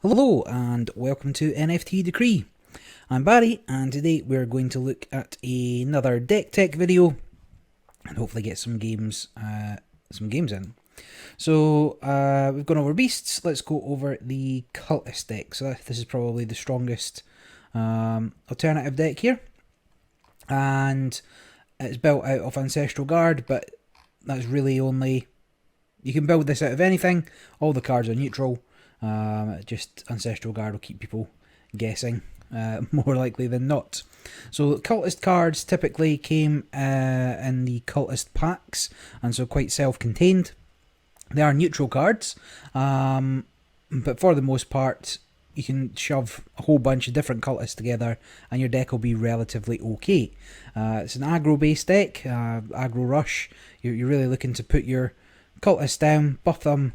Hello and welcome to NFT Decree. I'm Barry and today we're going to look at another deck tech video and hopefully get some games in. So we've gone over beasts. Let's go over the Cultist deck. So this is probably the strongest alternative deck here, and it's built out of Ancestral Guard, but that's really only, you can build this out of anything. All the cards are neutral. Just Ancestral Guard will keep people guessing more likely than not. So Cultist cards typically came in the Cultist packs, and so quite self-contained. They are neutral cards, but for the most part you can shove a whole bunch of different Cultists together and your deck will be relatively okay. It's an aggro based deck, aggro rush. You're really looking to put your Cultists down, buff them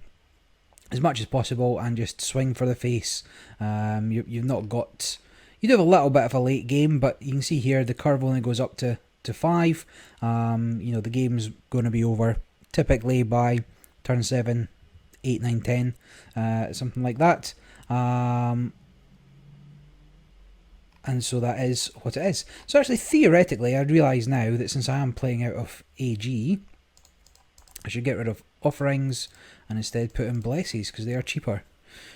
as much as possible and just swing for the face. You've not got, you do have a little bit of a late game, but you can see here the curve only goes up to 5. The game's going to be over typically by turn 7, 8, 9, 10, something like that. And so that is what it is. So actually, theoretically, I realise now that since I am playing out of AG, I should get rid of offerings and instead put in blesses because they are cheaper.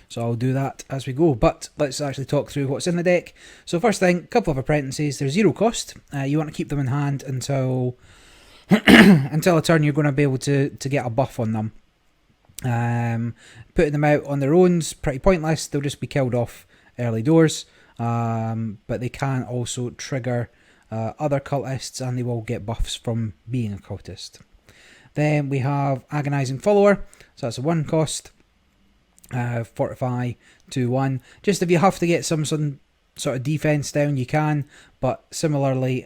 So I'll do that as we go. But let's actually talk through what's in the deck. So first thing, a couple of apprentices. They're 0 cost. You want to keep them in hand until until a turn you're going to be able to get a buff on them. Putting them out on their own is pretty pointless. They'll just be killed off early doors. But they can also trigger other cultists, and they will get buffs from being a cultist. Then we have Agonizing Follower, so that's a 1 cost, Fortify 2/1. Just if you have to get some sort of defense down, you can. But similarly,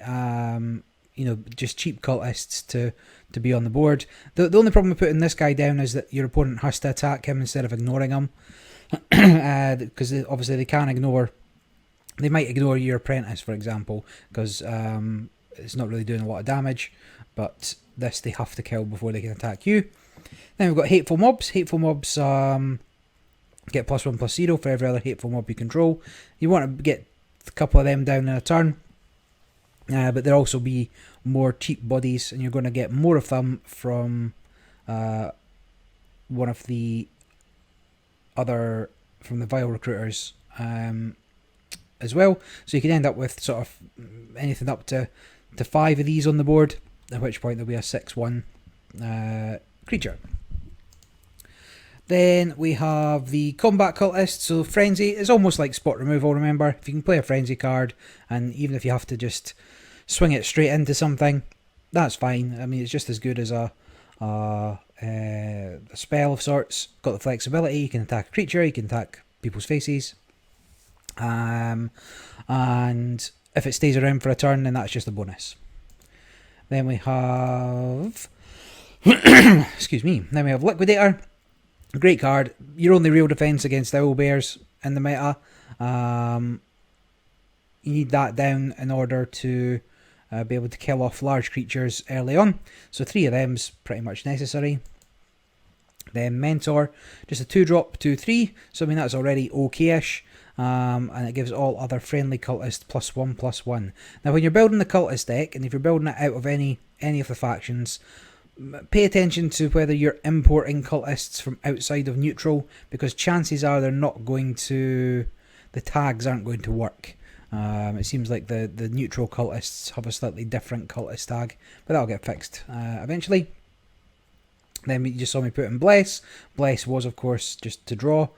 just cheap cultists to be on the board. The only problem with putting this guy down is that your opponent has to attack him instead of ignoring him, because obviously they can ignore. They might ignore your apprentice, for example, because it's not really doing a lot of damage. But this they have to kill before they can attack you. Then we've got Hateful Mobs. Hateful Mobs get +1/+0 for every other Hateful Mob you control. You want to get a couple of them down in a turn. But there'll also be more cheap bodies, and you're going to get more of them from one of the other, from the Vile Recruiters as well. So you can end up with sort of anything up to 5 of these on the board, at which point there'll be a 6/1 creature. Then we have the Combat Cultist. So Frenzy is almost like spot removal, remember. If you can play a Frenzy card, and even if you have to just swing it straight into something, that's fine. I mean, it's just as good as a spell of sorts. Got the flexibility, you can attack a creature, you can attack people's faces. And if it stays around for a turn, then that's just a bonus. Then we have excuse me. Then we have Liquidator. Great card. Your only real defense against owl bears in the meta. You need that down in order to be able to kill off large creatures early on. So 3 of them's pretty much necessary. Then Mentor, just a 2-drop, 2/3. So I mean that's already okay-ish. And it gives all other friendly cultists +1/+1. Now when you're building the cultist deck, and if you're building it out of any of the factions, pay attention to whether you're importing cultists from outside of neutral, because chances are they're not going to, the tags aren't going to work. It seems like the neutral cultists have a slightly different cultist tag, but that'll get fixed eventually. Then you just saw me put in Bless. Bless was of course just to draw.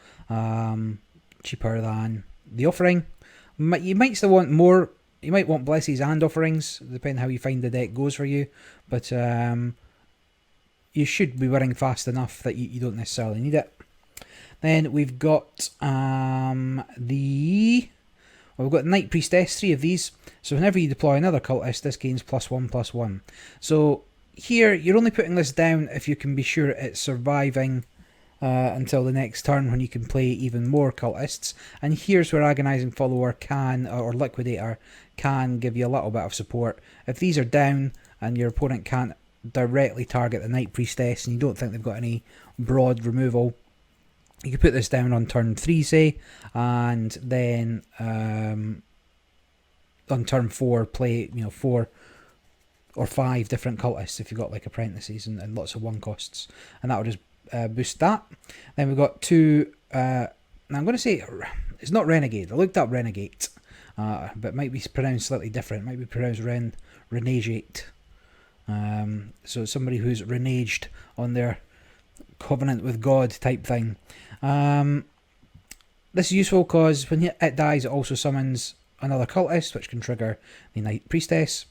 Cheaper than the offering. You might still want more. You might want blesses and offerings, depending how you find the deck goes for you. But you should be winning fast enough that you don't necessarily need it. Then we've got we've got Night Priestess, 3 of these. So whenever you deploy another cultist, this gains +1/+1. So here you're only putting this down if you can be sure it's surviving until the next turn, when you can play even more cultists. And here's where Agonizing Follower can, or Liquidator can, give you a little bit of support. If these are down and your opponent can't directly target the Night Priestess and you don't think they've got any broad removal, You could put this down on turn 3, say, and then on turn 4 play 4 or 5 different cultists if you've got like apprentices and lots of 1 costs, and that will just boost that. Then we've got 2. Now I'm going to say it's not renegade. I looked up renegade, but it might be pronounced slightly different. It might be pronounced renegate. So somebody who's reneged on their covenant with God type thing. This is useful because when it dies, it also summons another cultist, which can trigger the Night Priestess.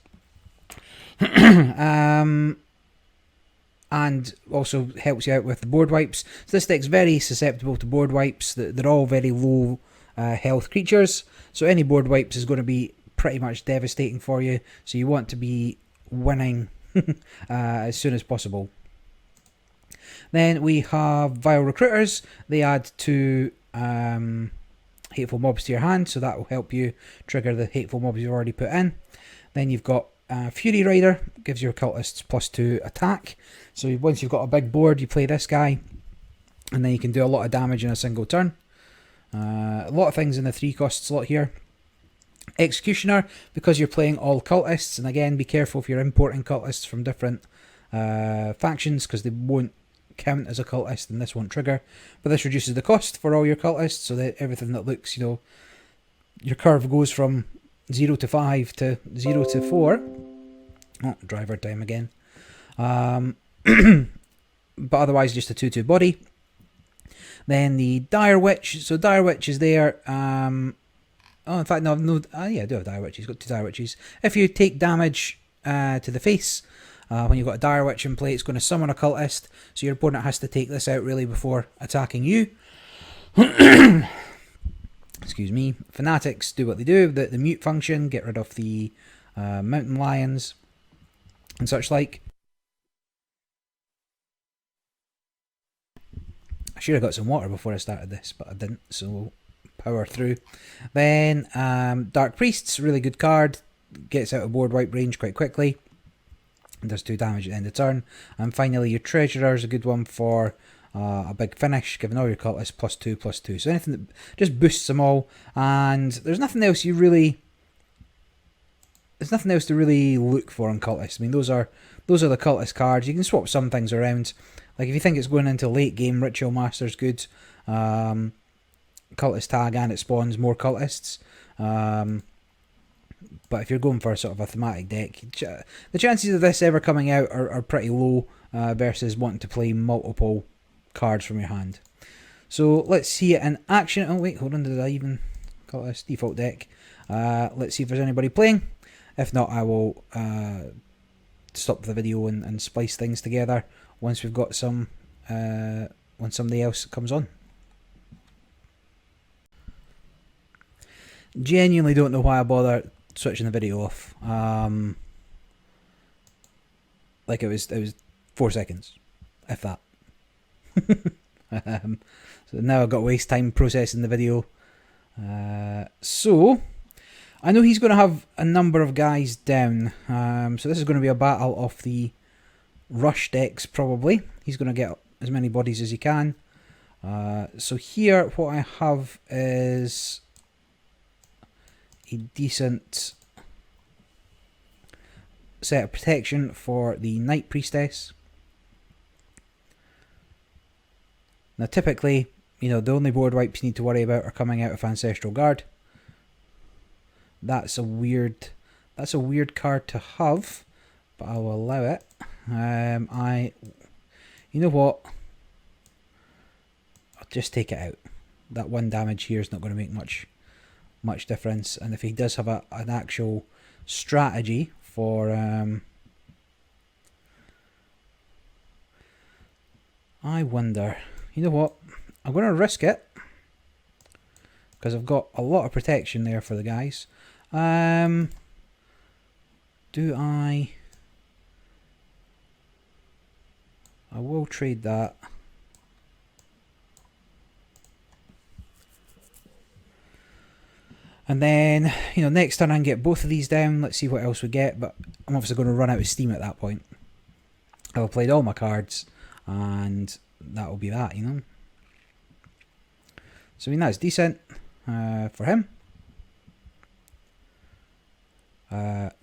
And also helps you out with the board wipes. So this deck's very susceptible to board wipes. They're all very low health creatures, so any board wipes is going to be pretty much devastating for you. So you want to be winning as soon as possible. Then we have Vile Recruiters. They add 2 Hateful Mobs to your hand, so that will help you trigger the Hateful Mobs you've already put in. Then you've got Fury Rider, gives your cultists +2 attack. So once you've got a big board, you play this guy, and then you can do a lot of damage in a single turn. A lot of things in the 3 cost slot here. Executioner, because you're playing all cultists, and again, be careful if you're importing cultists from different factions, because they won't count as a cultist and this won't trigger. But this reduces the cost for all your cultists, so that everything that looks, your curve goes from 0 to 5 to 0 to 4. Oh, driver time again. But otherwise just a 2/2 body. Then the Dire Witch. So Dire Witch is there. In fact, no. Yeah, I do have Dire Witch. He's got 2 Dire Witches. If you take damage to the face, when you've got a Dire Witch in play, it's going to summon a cultist. So your opponent has to take this out really before attacking you. Excuse me. Fanatics do what they do. The mute function, get rid of the mountain lions and such like. I should have got some water before I started this, but I didn't, so we'll power through. Then Dark Priests, really good card. Gets out of board wipe range quite quickly. Does 2 damage at the end of turn. And finally, your Treasurer is a good one for a big finish, giving all your cultists +2/+2. So anything that just boosts them all. And there's nothing else to really look for on cultists. I mean, those are the cultist cards. You can swap some things around. Like if you think it's going into late game, Ritual Master's good. Cultist tag, and it spawns more cultists. But if you're going for sort of a thematic deck, the chances of this ever coming out are pretty low versus wanting to play multiple cards from your hand. So let's see it in action. Oh wait, hold on, did I even call this default deck? Let's see if there's anybody playing. If not, I will stop the video and splice things together once we've got some, when somebody else comes on. Genuinely don't know why I bother switching the video off. Like it was 4 seconds, if that. So now I've got to waste time processing the video. So I know he's going to have a number of guys down. So this is going to be a battle of the rush decks probably. He's going to get as many bodies as he can. So here what I have is a decent set of protection for the Night Priestess. Now typically, the only board wipes you need to worry about are coming out of Ancestral Guard. That's a weird card to have, but I will allow it. You know what? I'll just take it out. That 1 damage here is not going to make much difference, and if he does have an actual strategy for I wonder, you know what, I'm going to risk it because I've got a lot of protection there for the guys. Do I will trade that. And then, next turn I can get both of these down. Let's see what else we get. But I'm obviously going to run out of steam at that point. I'll have played all my cards. And that will be that, So I mean, that's decent for him.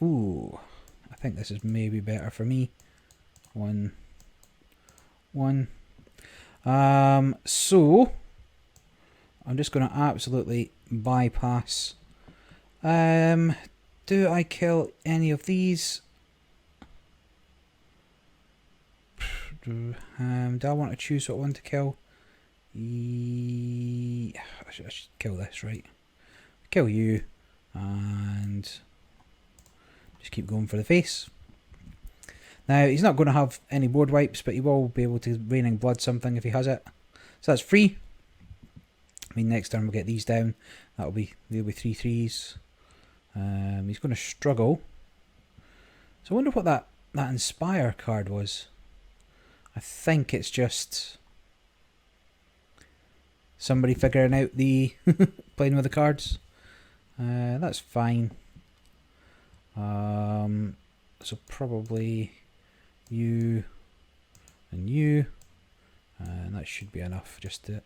Ooh, I think this is maybe better for me. 1, 1. So I'm just going to absolutely bypass. Do I kill any of these? Do I want to choose what one to kill? I should kill this, right? Kill you, and just keep going for the face. Now, he's not going to have any board wipes, but he will be able to Raining Blood something if he has it. So that's free. I mean, next turn we'll get these down. They'll be 3 3s. He's going to struggle. So I wonder what that Inspire card was. I think it's just somebody figuring out the playing with the cards. That's fine. So probably you and you, and that should be enough just to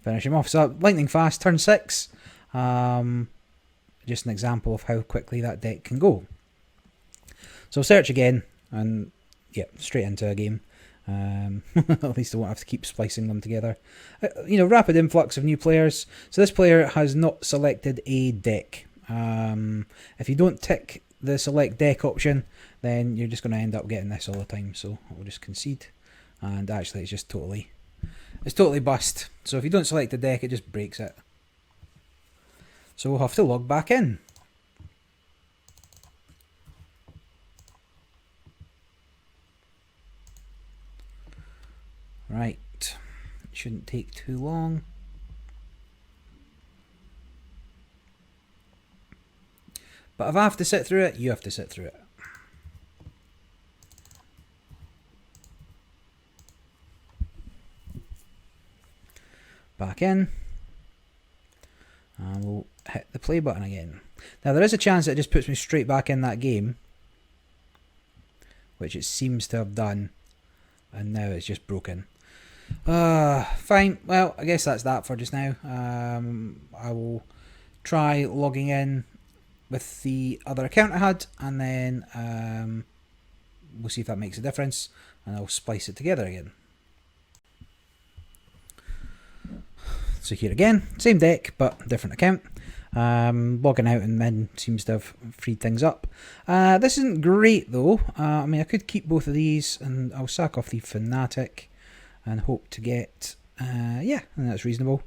finish him off. So lightning fast, turn 6. Just an example of how quickly that deck can go. So search again, and yeah, straight into a game. At least I won't have to keep splicing them together. Rapid influx of new players. So this player has not selected a deck. If you don't tick the select deck option, then you're just going to end up getting this all the time. So we'll just concede, and actually it's totally bust. So if you don't select a deck, it just breaks it. So we'll have to log back in. Right, it shouldn't take too long. But if I have to sit through it, you have to sit through it. Back in. And we'll hit the play button again. Now there is a chance that it just puts me straight back in that game, which it seems to have done, and now it's just broken. Fine. Well, I guess that's that for just now. I will try logging in with the other account I had, and then we'll see if that makes a difference, and I'll splice it together again. So here again, same deck but different account. Logging out and then seems to have freed things up. This isn't great though. I mean, I could keep both of these, and I'll sack off the Fanatic and hope to get, yeah, I think that's reasonable.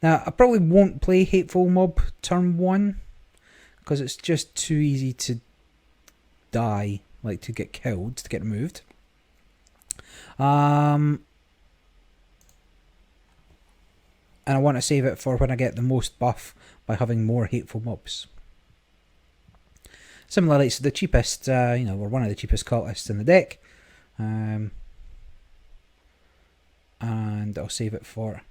Now, I probably won't play Hateful Mob turn 1, because it's just too easy to die, like to get killed, to get removed. And I want to save it for when I get the most buff by having more Hateful Mobs. Similarly, it's the cheapest, we're one of the cheapest cultists in the deck. And I'll save it for...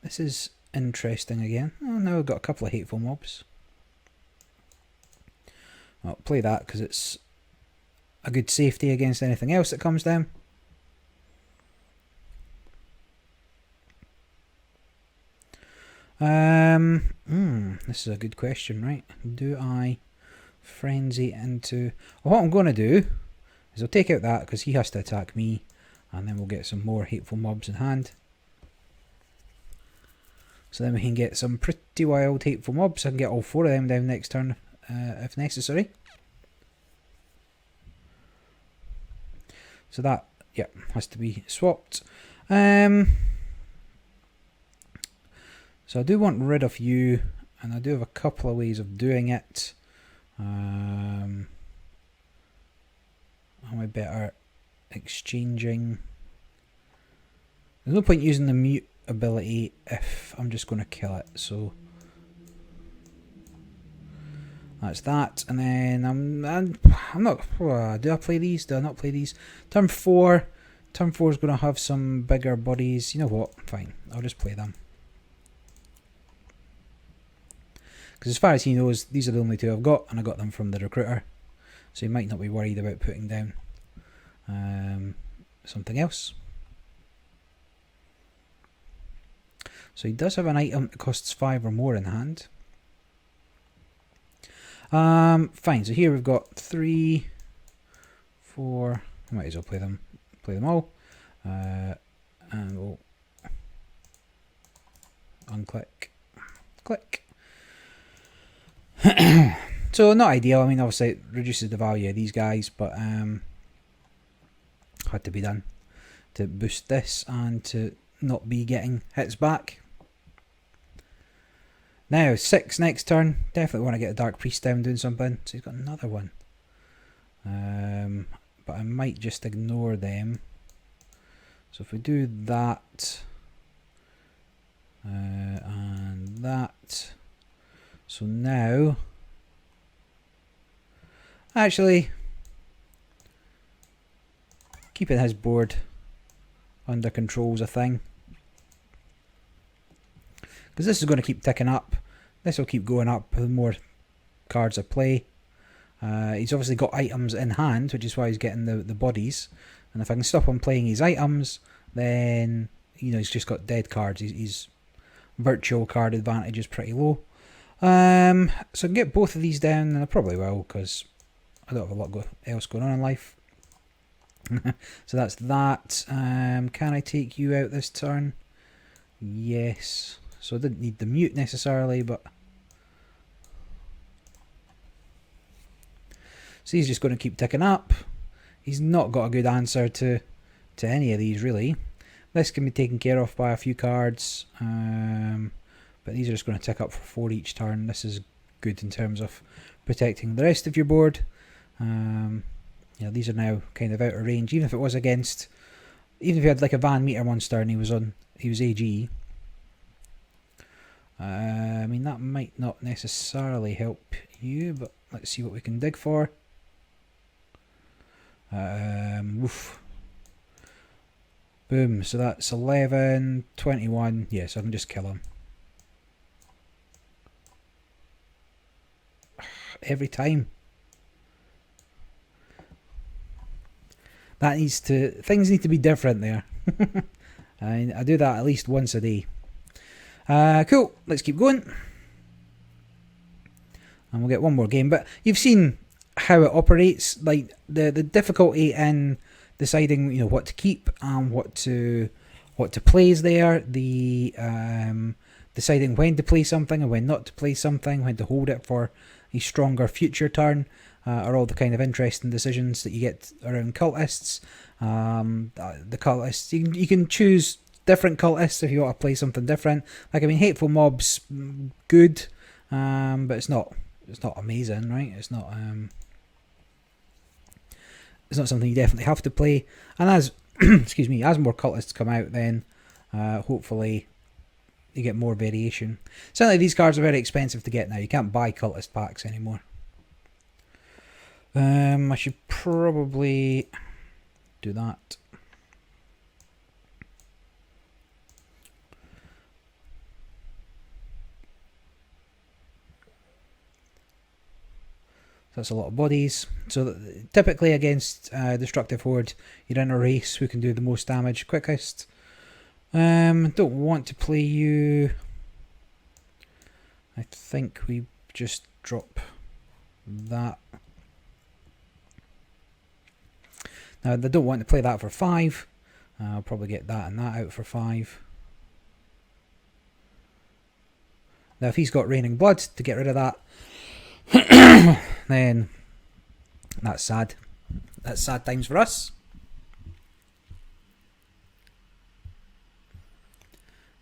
This is interesting again. Oh, now I've got a couple of Hateful Mobs. I'll play that because it's a good safety against anything else that comes down. This is a good question, right? Do I frenzy into... Well, what I'm going to do is I'll take out that because he has to attack me, and then we'll get some more Hateful Mobs in hand. So then we can get some pretty wild Hateful Mobs. I can get all 4 of them down next turn if necessary. So that, yeah, has to be swapped. So I do want rid of you, and I do have a couple of ways of doing it. Am I better exchanging? There's no point using the mute ability if I'm just going to kill it, so that's that. And then I'm not... do I play these? Do I not play these? Turn 4 is going to have some bigger bodies. You know what? Fine, I'll just play them. Because as far as he knows, these are the only 2 I've got, and I got them from the recruiter. So he might not be worried about putting down something else. So he does have an item that costs 5 or more in hand. Fine, so here we've got 3, 4, I might as well play them all. And we'll unclick, click. So not ideal. I mean, obviously it reduces the value of these guys, but had to be done to boost this and to not be getting hits back. Now 6 next turn. Definitely want to get a Dark Priest down doing something. So he's got another one. But I might just ignore them. So if we do that and that, so now actually keeping his board under control is a thing, because this is going to keep ticking up. This will keep going up the more cards I play. He's obviously got items in hand, which is why he's getting the bodies. And if I can stop him playing his items, then he's just got dead cards. His virtual card advantage is pretty low. So I can get both of these down, and I probably will, because I don't have a lot else going on in life. So that's that. Can I take you out this turn? Yes. So I didn't need the mute necessarily, but so he's just going to keep ticking up. He's not got a good answer to any of these, really. This can be taken care of by a few cards, but these are just going to tick up for 4 each turn. This is good in terms of protecting the rest of your board. These are now kind of out of range. Even if it was against, even if you had like a Van Meter monster and he was AG, I mean, that might not necessarily help you, but let's see what we can dig for. Oof. Boom, so that's 11, 21, yeah, so I can just kill him. Every time. Things need to be different there. I do that at least once a day. Cool, let's keep going. And we'll get one more game, but you've seen how it operates, like the difficulty in deciding what to keep and what to play is there. The deciding when to play something and when not to play something, when to hold it for a stronger future turn, are all the kind of interesting decisions that you get around cultists. The cultists, you can choose different cultists if you want to play something different. Like, I mean, Hateful Mobs, good, but it's not amazing, right? It's not something you definitely have to play. And as excuse me, as more cultists come out, then hopefully you get more variation. Certainly these cards are very expensive to get now. You can't buy cultist packs anymore. I should probably do that. That's a lot of bodies. So typically against Destructive Horde, you're in a race who can do the most damage quickest. Don't want to play you. I think we just drop that. Now, I don't want to play that for 5. I'll probably get that and that out for 5. Now, if he's got Raining Blood to get rid of that, then that's sad. That's sad times for us.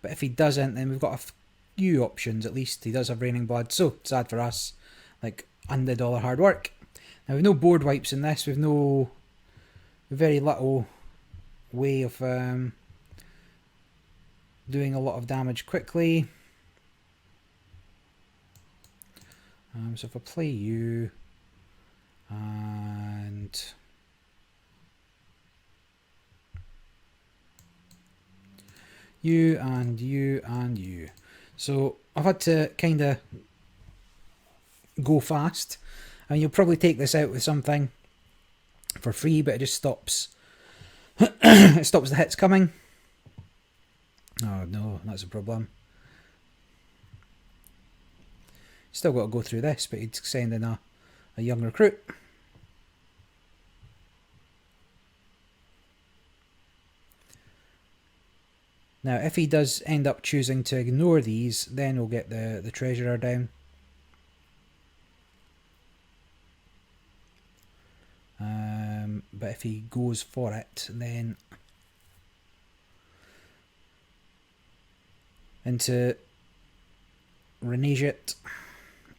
But if he doesn't, then we've got a few options at least. He does have Raining Blood, so sad for us. Like, undid all our hard work. Now, we've no board wipes in this. We've no very little way of doing a lot of damage quickly. So if I play you and you and you and you, so I've had to kind of go fast. I mean, you'll probably take this out with something for free, but it just stops. It stops the hits coming. Oh no, that's a problem. Still got to go through this, but he'd send in a young recruit. Now, if he does end up choosing to ignore these, then we'll get the treasurer down. But if he goes for it, then into Renegit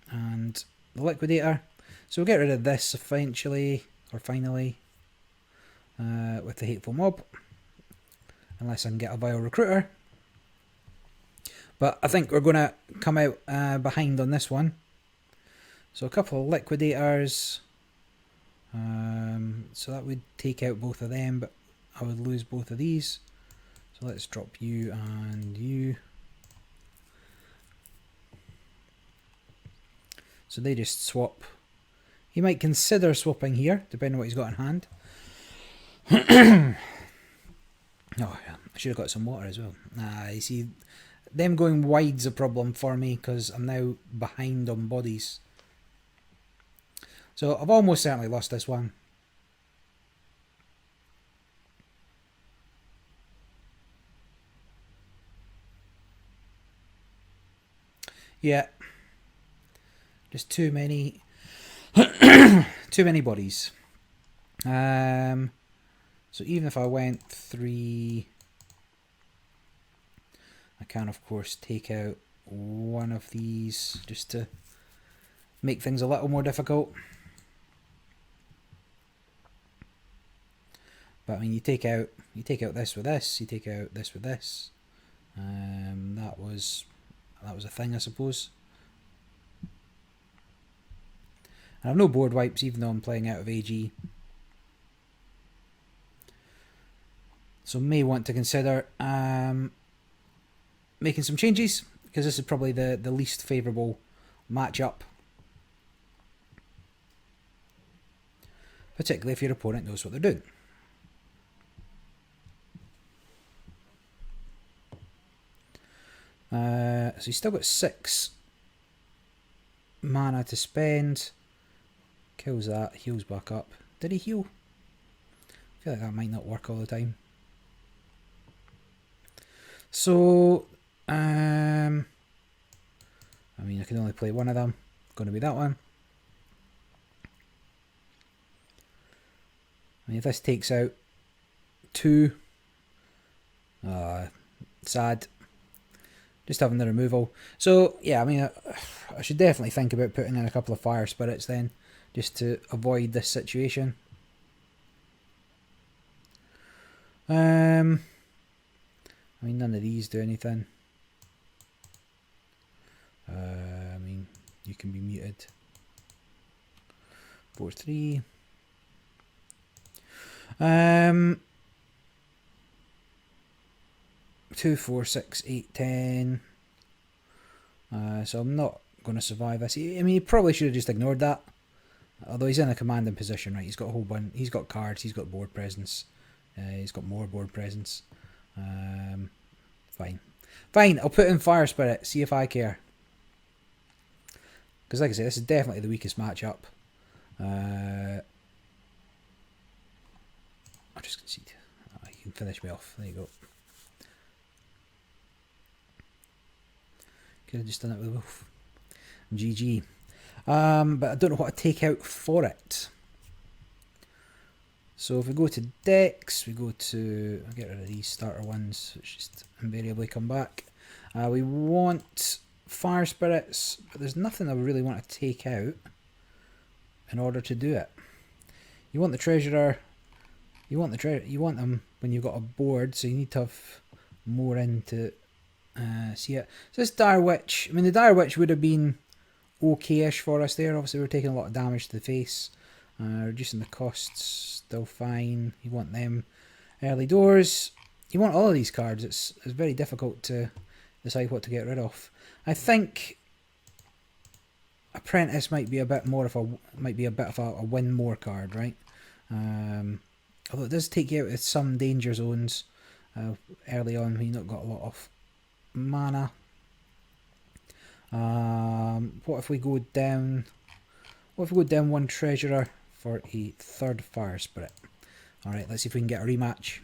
and the Liquidator. So we'll get rid of this eventually, or finally, with the Hateful Mob. Unless I can get a Vile Recruiter. But I think we're going to come out behind on this one. So a couple of Liquidators. So that would take out both of them, but I would lose both of these. So let's drop you and you. So they just swap. He might consider swapping here, depending on what he's got in hand. Oh, yeah. I should have got some water as well. You see, them going wide's a problem for me because I'm now behind on bodies. So I've almost certainly lost this one. Yeah. Just too many too many bodies. So even if I went 3, I can of course take out one of these just to make things a little more difficult. But I mean, you take out this with this, you take out this with this. That was a thing, I suppose. And I've no board wipes, even though I'm playing out of AG. So may want to consider making some changes, because this is probably the least favourable matchup. Particularly if your opponent knows what they're doing. So he's still got 6 mana to spend. Kills that, heals back up. Did he heal? I feel like that might not work all the time. So, I mean, I can only play one of them. Going to be that one. I mean, if this takes out 2, sad. Just having the removal. So, yeah, I mean, I should definitely think about putting in a couple of fire spirits then, just to avoid this situation. I mean, none of these do anything. I mean, you can be muted. 4-3. 2, 4, 6, 8, 10. So I'm not going to survive this. I mean, he probably should have just ignored that. Although he's in a commanding position, right? He's got a whole bunch. He's got cards. He's got board presence. He's got more board presence. Fine. I'll put in Fire Spirit. See if I care. Because, like I say, this is definitely the weakest matchup. I'll just concede. You can finish me off. There you go. Could have just done it with Wolf. GG. But I don't know what to take out for it. So if we go to decks, we go to... I'll get rid of these starter ones, which just invariably come back. We want Fire Spirits, but there's nothing I really want to take out in order to do it. You want the Treasurer. You want them when you've got a board, so you need to have more in to see it. So this Dire Witch, I mean, the Dire Witch would have been okay-ish for us there. Obviously, we're taking a lot of damage to the face. Reducing the costs, still fine. You want them early doors. You want all of these cards. It's very difficult to decide what to get rid of. I think Apprentice might be a bit of a win more card, right? Although it does take you out of some danger zones early on when you've not got a lot of mana. What if we go down? What if we go down one treasurer for a third fire spirit? All right, let's see if we can get a rematch.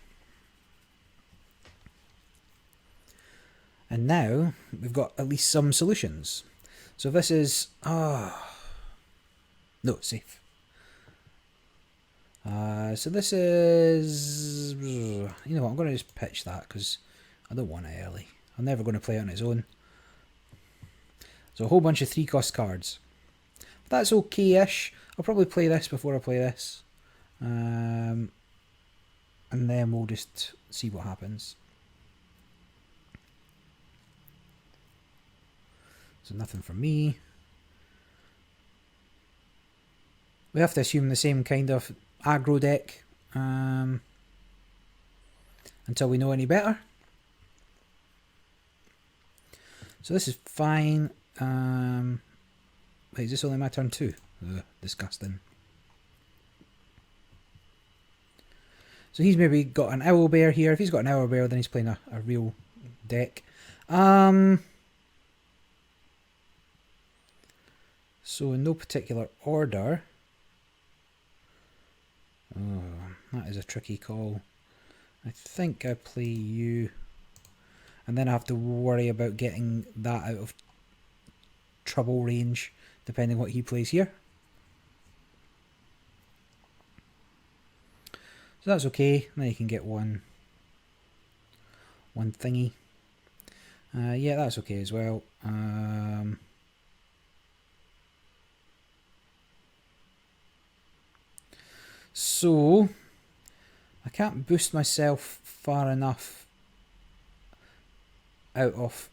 And now we've got at least some solutions. So this is no, safe. So this is, you know what, I'm going to just pitch that because I don't want it early. I'm never going to play it on its own. So a whole bunch of 3-cost cards. That's okay-ish. I'll probably play this before I play this. And then we'll just see what happens. So nothing from me. We have to assume the same kind of aggro deck until we know any better. So this is fine. Wait, is this only my turn too? Ugh, disgusting. So he's maybe got an owl bear here. If he's got an owl bear, then he's playing a real deck. So in no particular order. Oh, that is a tricky call. I think I play you. And then I have to worry about getting that out of trouble range, depending what he plays here. So that's okay. Now you can get one thingy. Yeah, that's okay as well. So I can't boost myself far enough out of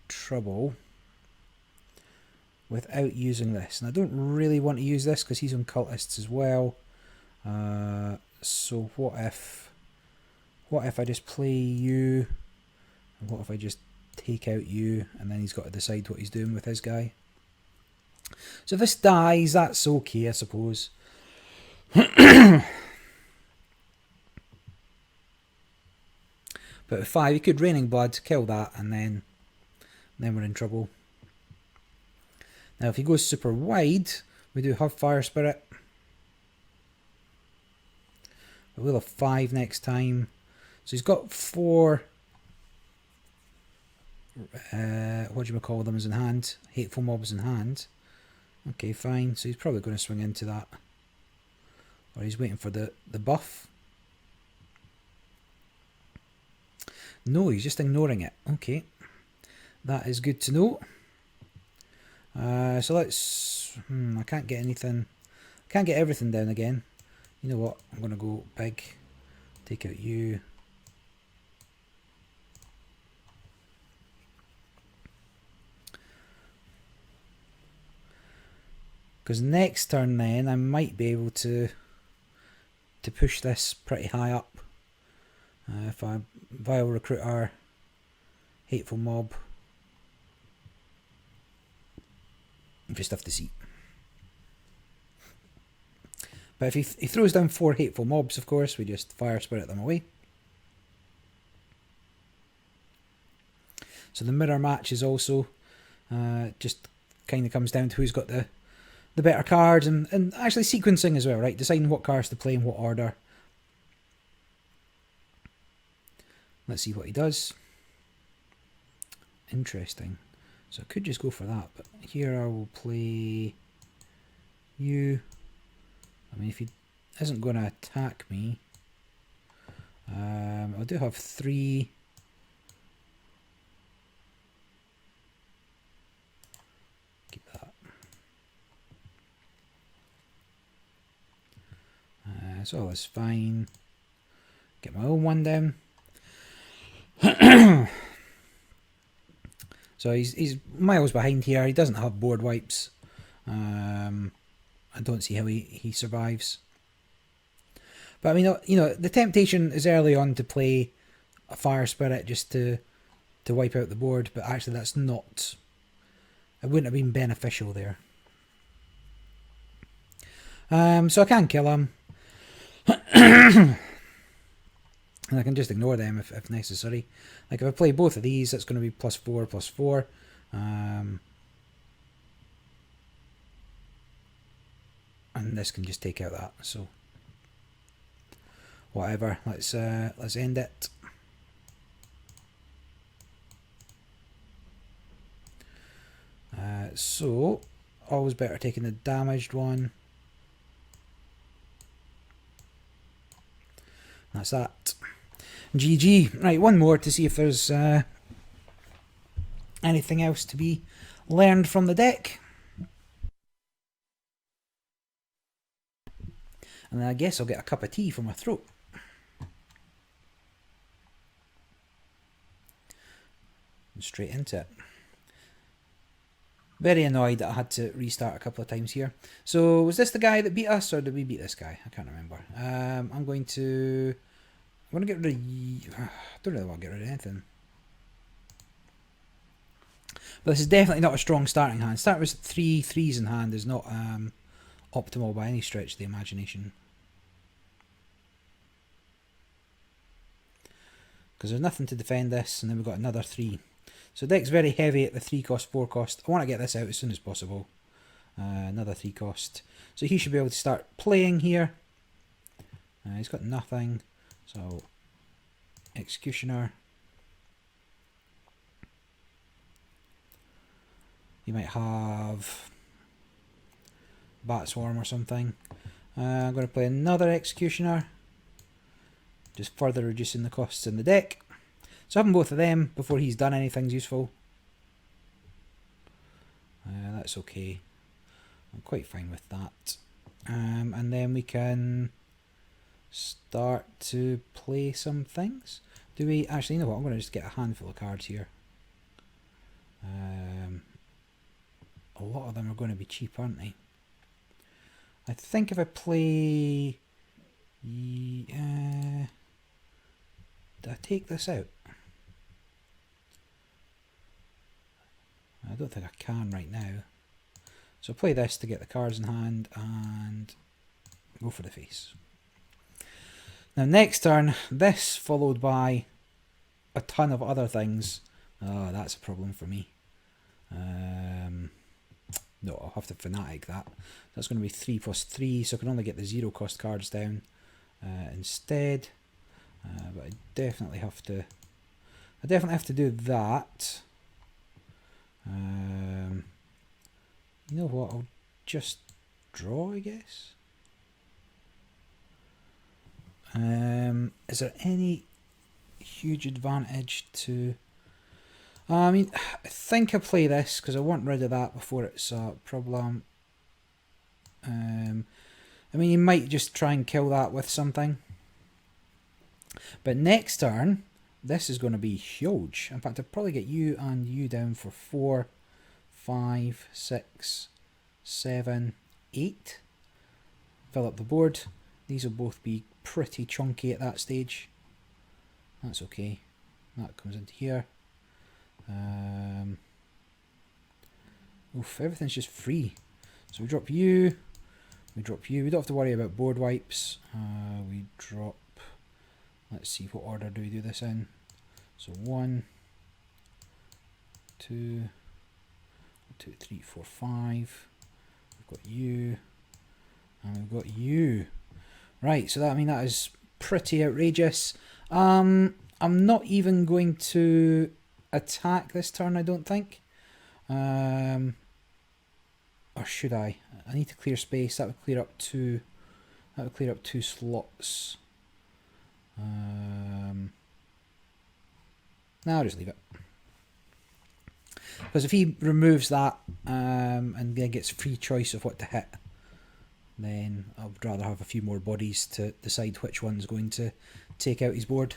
trouble without using this. And I don't really want to use this because he's on Cultists as well. So what if I just play you? And what if I just take out you? And then he's got to decide what he's doing with his guy. So if this dies, that's okay, I suppose. But with 5, you could Raining Blood, kill that, and then we're in trouble. Now if he goes super wide, we do have Fire Spirit. But we'll have 5 next time. So he's got 4, what do you call them, as in hand? Hateful Mobs in hand. Okay, fine. So he's probably going to swing into that. Or he's waiting for the buff. No, he's just ignoring it. Okay. That is good to know. So let's... I can't get anything... I can't get everything down again. You know what? I'm going to go big. Take out you. Because next turn then, I might be able to push this pretty high up. If I Vile Recruiter, Hateful Mob. Just have to see. But if he throws down 4 Hateful Mobs, of course, we just Fire Spirit them away. So the mirror match is also just kind of comes down to who's got the better cards and actually sequencing as well, right? Deciding what cards to play in what order. Let's see what he does. Interesting. So I could just go for that, but here I will play you. I mean, if he isn't going to attack me, I do have 3. Keep that. So that's fine. Get my own one down. So he's miles behind here. He doesn't have board wipes. I don't see how he survives. But I mean, you know, the temptation is early on to play a Fire Spirit just to wipe out the board, but actually that's not... It wouldn't have been beneficial there. So I can kill him. And I can just ignore them if necessary. Like if I play both of these, that's going to be +4/+4. And this can just take out that, so whatever. Let's end it. So always better taking the damaged one. That's that. GG. Right, one more to see if there's anything else to be learned from the deck. And then I guess I'll get a cup of tea for my throat. And straight into it. Very annoyed that I had to restart a couple of times here. So was this the guy that beat us, or did we beat this guy? I can't remember. I'm going to get rid of... I don't really want to get rid of anything. But this is definitely not a strong starting hand. Start with 3 threes in hand is not optimal by any stretch of the imagination. Because there's nothing to defend this, and then we've got another 3. So deck's very heavy at the 3 cost, 4 cost. I want to get this out as soon as possible. Another 3 cost. So he should be able to start playing here. He's got nothing. So Executioner. You might have Bat Swarm or something. I'm going to play another Executioner. Just further reducing the costs in the deck. So having both of them before he's done anything's useful. That's okay. I'm quite fine with that. And then we can start to play some things. Do we... Actually, you know what? I'm going to just get a handful of cards here. A lot of them are going to be cheap, aren't they? I think if I play... did I take this out? I don't think I can right now. So play this to get the cards in hand and go for the face. Now next turn, this followed by a ton of other things. Oh, that's a problem for me. No, I'll have to Fanatic that. That's going to be 3 plus 3, so I can only get the 0 cost cards down instead. But I definitely have to do that. You know what? I'll just draw, I guess. Is there any huge advantage to... I mean, I think I play this because I want rid of that before it's a problem. I mean, you might just try and kill that with something. But next turn, this is going to be huge. In fact, I'll probably get you and you down for 4, 5, 6, 7, 8. Fill up the board. These will both be pretty chunky at that stage. That's okay. That comes into here. Oof, everything's just free. So we drop you. We drop you. We don't have to worry about board wipes. We drop... Let's see, what order do we do this in? So 1, 2, 2, 3, 4, 5. We've got you. And we've got you. Right, so that, I mean, that is pretty outrageous. I'm not even going to attack this turn, I don't think. Or should I? I need to clear space. That would clear up 2. That would clear up 2 slots. No, I'll just leave it. Because if he removes that and then gets free choice of what to hit, then I would rather have a few more bodies to decide which one's going to take out his board.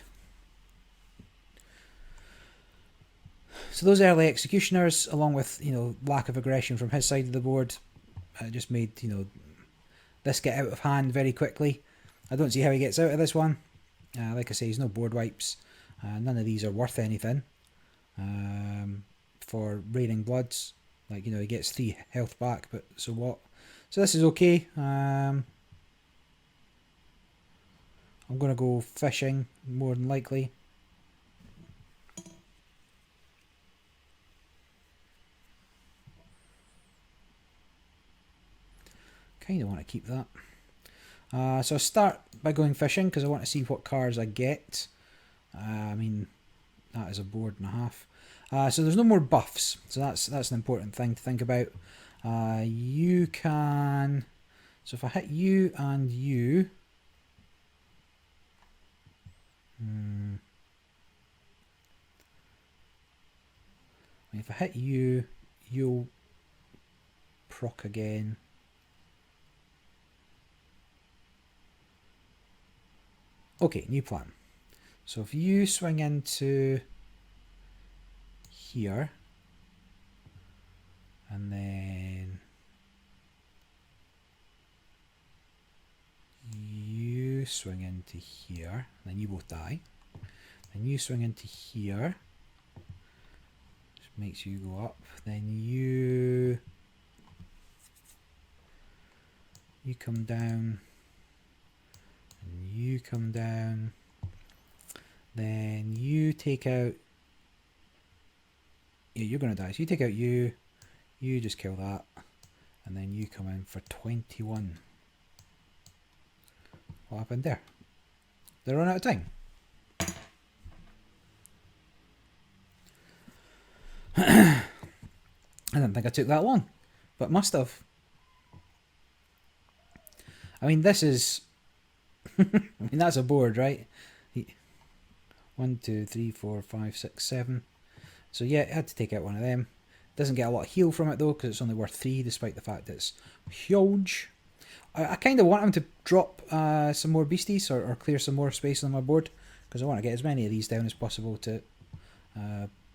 So those early executioners, along with, you know, lack of aggression from his side of the board, just made, you know, this get out of hand very quickly. I don't see how he gets out of this one. Like I say, he's no board wipes. None of these are worth anything for Raining Bloods. Like, you know, he gets 3 health back, but so what? So this is okay. I'm going to go fishing, more than likely. kind of want to keep that. So I'll start by going fishing because I want to see what cards I get. I mean, that is a board and a half. So there's no more buffs, so that's an important thing to think about. You can... So if I hit you and you... If I hit you, you'll proc again. Okay, new plan. So if you swing into here, and then you swing into here, then you both die. Then you swing into here, which makes you go up. Then you come down, and you come down. Then you take out... Yeah, you're going to die. So you take out you just kill that, and then you come in for 21. What happened there? They run out of time. I didn't think I took that long, but must have. I mean, this is... I mean, that's a board, right? 1, 2, 3, 4, 5, 6, 7. So yeah, I had to take out one of them. Doesn't get a lot of heal from it though, because it's only worth 3, despite the fact that it's huge. I kind of want him to drop some more beasties, or clear some more space on my board, because I want to get as many of these down as possible to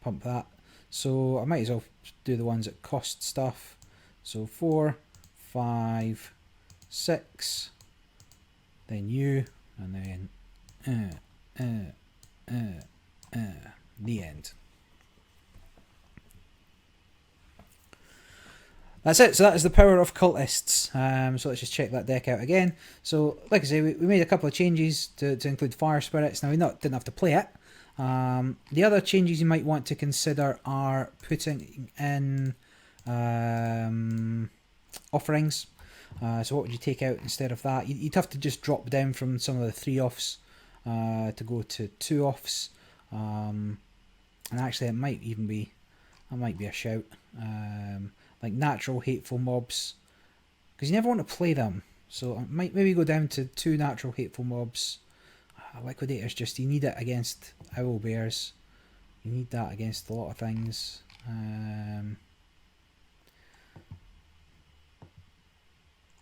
pump that. So I might as well do the ones that cost stuff. So 4, 5, 6, then you, and then the end. That's it. So that is the power of Cultists. So let's just check that deck out again. So like I say, we made a couple of changes to include Fire Spirits. Now we didn't have to play it. The other changes you might want to consider are putting in offerings. So what would you take out instead of that? You'd have to just drop down from some of the 3 offs to go to 2 offs. And actually it might even be, that might be a shout. Like natural Hateful Mobs, because you never want to play them. So I might maybe go down to 2 natural Hateful Mobs. Liquidator's just, you need it against Owl Bears. You need that against a lot of things.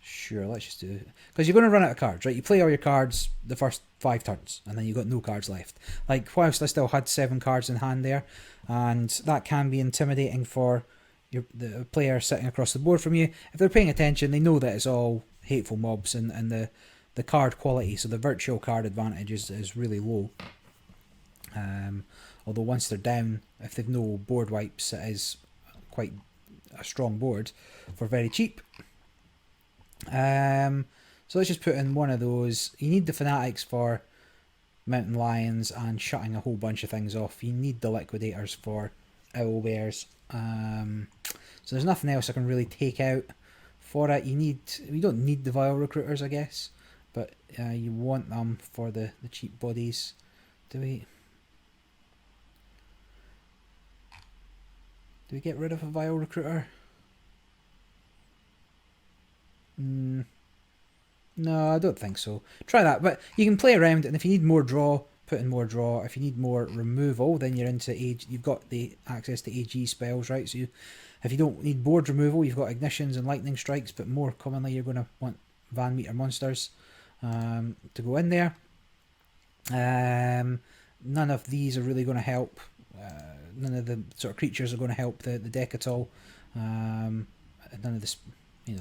Sure, let's just do it. Because you're going to run out of cards, right? You play all your cards the first 5 turns, and then you've got no cards left. Like, whilst I still had 7 cards in hand there, and that can be intimidating for the player sitting across the board from you. If they're paying attention, they know that it's all Hateful Mobs, and the card quality, so the virtual card advantage is really low. Although once they're down, if they've no board wipes, it is quite a strong board for very cheap. So let's just put in one of those. You need the Fanatics for Mountain Lions and shutting a whole bunch of things off. You need the Liquidators for Owl Bears. So there's nothing else I can really take out for it. You don't need the Vile Recruiters, I guess, but you want them for the cheap bodies. Do we get rid of a Vile Recruiter? No, I don't think so. Try that, but you can play around, and if you need more draw, put in more draw. If you need more removal, then you're into age. You've got the access to AG spells, right? So if you don't need board removal, you've got Ignitions and Lightning Strikes, but more commonly you're going to want Van Meter Monsters to go in there. None of these are really going to help. None of the sort of creatures are going to help the deck at all. None of this, you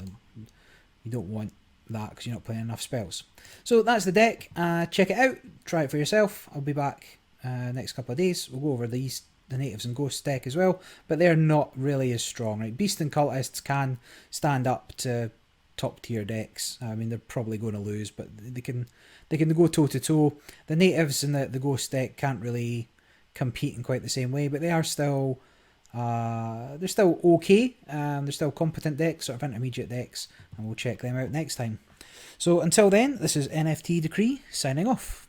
don't want that because you're not playing enough spells. So that's the deck. Check it out, try it for yourself. I'll be back next couple of days. We'll go over the Natives and Ghosts deck as well, but they're not really as strong, right? Beast and Cultists can stand up to top tier decks. I mean, they're probably going to lose, but they can go toe to toe. The Natives and the Ghost deck can't really compete in quite the same way, but they are still They're still okay. They're still competent decks, sort of intermediate decks, and we'll check them out next time. So until then, this is NFT Decree signing off.